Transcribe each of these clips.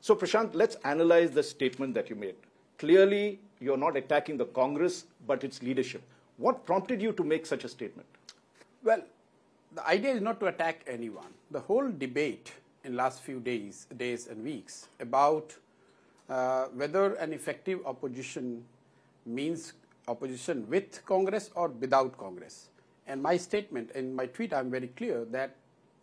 So, Prashant, let's analyze the statement that you made. Clearly, you're not attacking the Congress, but its leadership. What prompted you to make such a statement? Well, the idea is not to attack anyone. The whole debate in last few days and weeks about whether an effective opposition means opposition with Congress or without Congress. And my statement, in my tweet, I'm very clear that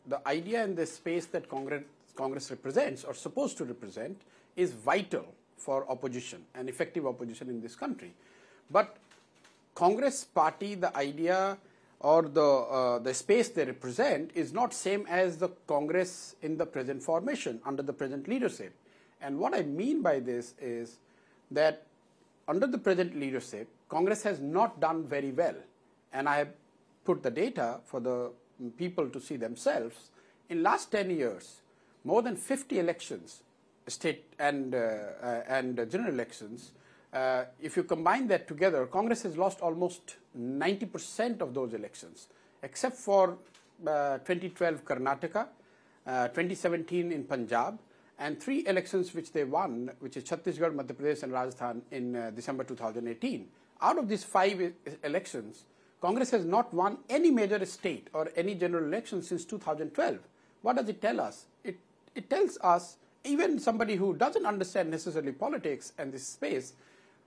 the idea in this space that Congress represents or supposed to represent is vital for opposition and effective opposition in this country. But Congress party, the idea or the space they represent is not same as the Congress in the present formation under the present leadership. And what I mean by this is that under the present leadership, Congress has not done very well. And I have put the data for the people to see themselves. In last 10 years, more than 50 elections, state and general elections, if you combine that together, Congress has lost almost 90% of those elections, except for 2012 Karnataka, 2017 in Punjab, and 3 elections which they won, which is Chhattisgarh, Madhya Pradesh, and Rajasthan in December 2018. Out of these 5 elections, Congress has not won any major state or any general election since 2012. What does it tell us? It tells us even somebody who doesn't understand necessarily politics and this space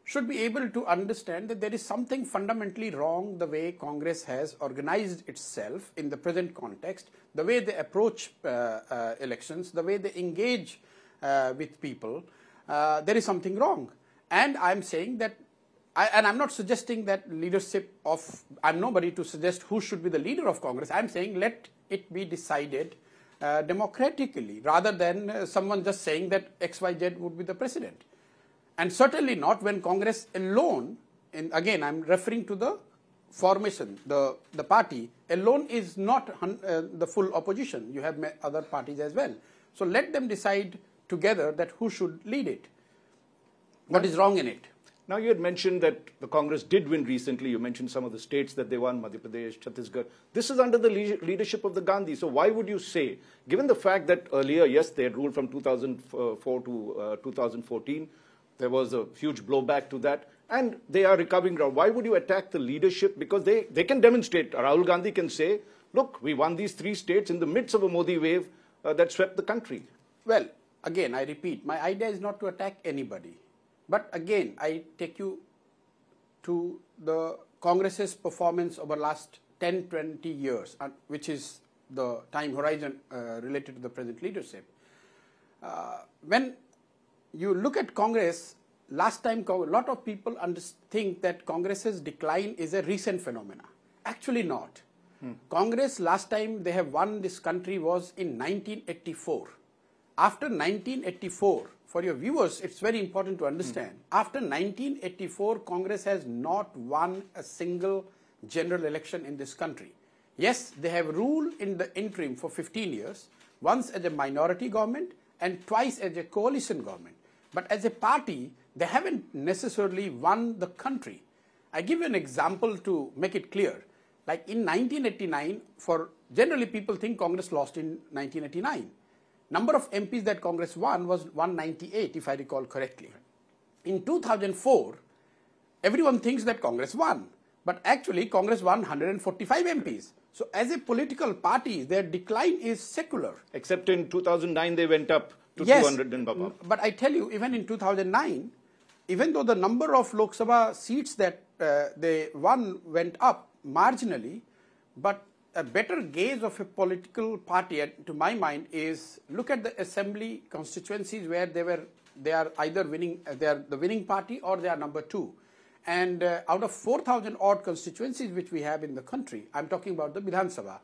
should be able to understand that there is something fundamentally wrong the way Congress has organized itself in the present context, the way they approach elections, the way they engage with people. There is something wrong. And I'm saying that, and I'm not suggesting that leadership of, I'm nobody to suggest who should be the leader of Congress. I'm saying let it be decided democratically rather than someone just saying that XYZ would be the president. And certainly not when Congress alone, and again I'm referring to the formation, the party alone is not the full opposition. You have other parties as well. So let them decide together that who should lead it. What is wrong in it? Now, you had mentioned that the Congress did win recently. You mentioned some of the states that they won, Madhya Pradesh, Chhattisgarh. This is under the leadership of the Gandhi. So why would you say, given the fact that earlier, yes, they had ruled from 2004 to 2014, there was a huge blowback to that, and they are recovering ground. Why would you attack the leadership? Because they can demonstrate. Rahul Gandhi can say, look, we won these 3 states in the midst of a Modi wave that swept the country. Well, again, I repeat, my idea is not to attack anybody. But again, I take you to the Congress's performance over last 10, 20 years, which is the time horizon related to the present leadership. When you look at Congress, last time a lot of people think that Congress's decline is a recent phenomena. Actually not. Congress, last time they have won this country was in 1984. After 1984, for your viewers, it's very important to understand. After 1984, Congress has not won a single general election in this country. Yes, they have ruled in the interim for 15 years, once as a minority government and twice as a coalition government. But as a party, they haven't necessarily won the country. I give you an example to make it clear. Like in 1989, generally people think Congress lost in 1989. Number of MPs that Congress won was 198, if I recall correctly. In 2004, everyone thinks that Congress won, but actually Congress won 145 MPs. So as a political party, their decline is secular. Except in 2009, they went up to 200 and above. But I tell you, even in 2009, even though the number of Lok Sabha seats that they won went up marginally, but a better gauge of a political party, to my mind, is look at the assembly constituencies where they are either winning, they are the winning party or they are number 2. And out of 4,000 odd constituencies which we have in the country, I'm talking about the Vidhan Sabha,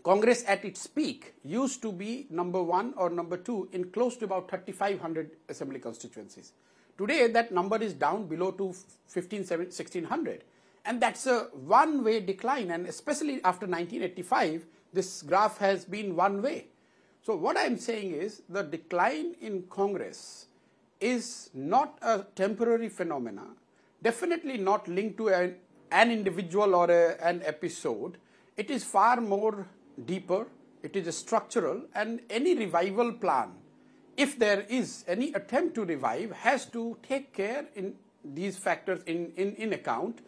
Congress at its peak used to be number 1 or number 2 in close to about 3,500 assembly constituencies. Today, that number is down below to 1,600. And that's a one-way decline. And especially after 1985, this graph has been one way. So what I'm saying is the decline in Congress is not a temporary phenomena, definitely not linked to an individual or an episode. It is far more deeper, it is structural, and any revival plan, if there is any attempt to revive, has to take care in these factors in account